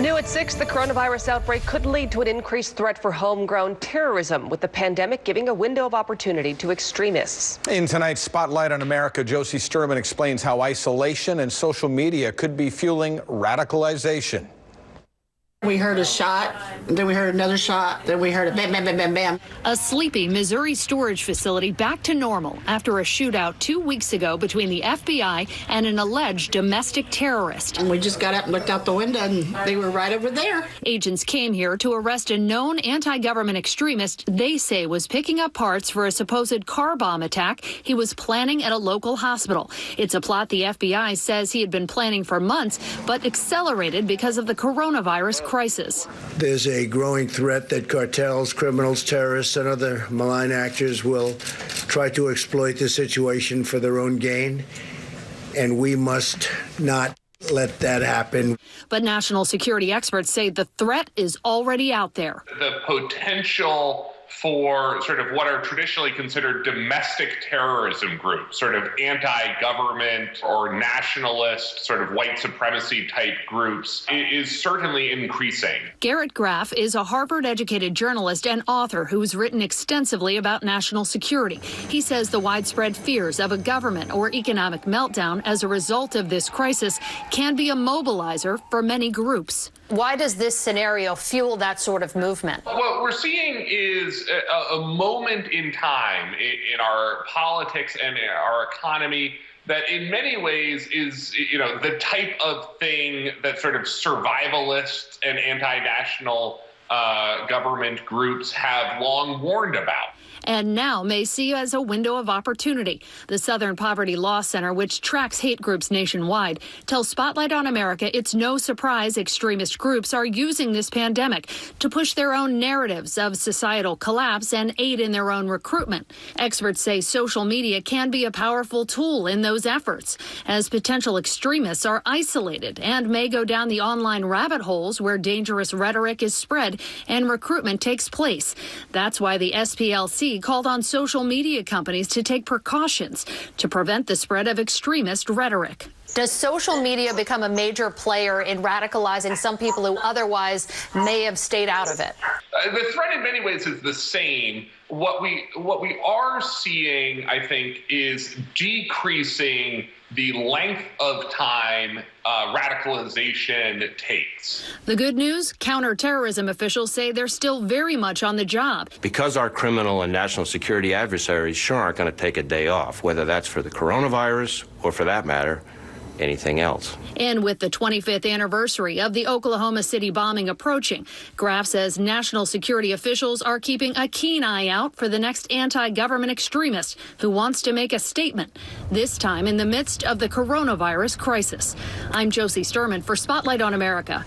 New at 6, the coronavirus outbreak could lead to an increased threat for homegrown terrorism, with the pandemic giving a window of opportunity to extremists. In tonight's Spotlight on America, Josie Sturman explains how isolation and social media could be fueling radicalization. We heard a shot, then we heard another shot, then we heard a bam, bam, bam, bam, bam. A sleepy Missouri storage facility back to normal after a shootout 2 weeks ago between the FBI and an alleged domestic terrorist. And we just got up and looked out the window, and they were right over there. Agents came here to arrest a known anti-government extremist they say was picking up parts for a supposed car bomb attack he was planning at a local hospital. It's a plot the FBI says he had been planning for months, but accelerated because of the coronavirus crisis. There's a growing threat that cartels, criminals, terrorists, and other malign actors will try to exploit the situation for their own gain, and we must not let that happen. But national security experts say the threat is already out there. The potential for sort of what are traditionally considered domestic terrorism groups, sort of anti-government or nationalist, sort of white supremacy type groups, is certainly increasing. Garrett Graff is a Harvard-educated journalist and author who's written extensively about national security. He says the widespread fears of a government or economic meltdown as a result of this crisis can be a mobilizer for many groups. Why does this scenario fuel that sort of movement? What we're seeing is a moment in time in our politics and in our economy that in many ways is, the type of thing that sort of survivalist and anti-national government groups have long warned about. And now may see as a window of opportunity. The Southern Poverty Law Center, which tracks hate groups nationwide, tells Spotlight on America it's no surprise extremist groups are using this pandemic to push their own narratives of societal collapse and aid in their own recruitment. Experts say social media can be a powerful tool in those efforts, as potential extremists are isolated and may go down the online rabbit holes where dangerous rhetoric is spread and recruitment takes place. That's why the SPLC called on social media companies to take precautions to prevent the spread of extremist rhetoric. Does social media become a major player in radicalizing some people who otherwise may have stayed out of it? The threat in many ways is the same. What we are seeing, I think, is decreasing the length of time radicalization takes. The good news, counterterrorism officials say they're still very much on the job. Because our criminal and national security adversaries sure aren't going to take a day off, whether that's for the coronavirus or, for that matter, anything else. And with the 25th anniversary of the Oklahoma City bombing approaching, Graff says national security officials are keeping a keen eye out for the next anti-government extremist who wants to make a statement, this time in the midst of the coronavirus crisis. I'm Josie Sturman for Spotlight on America.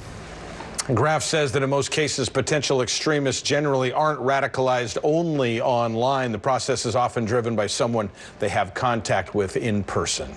Graff says that in most cases, potential extremists generally aren't radicalized only online. The process is often driven by someone they have contact with in person.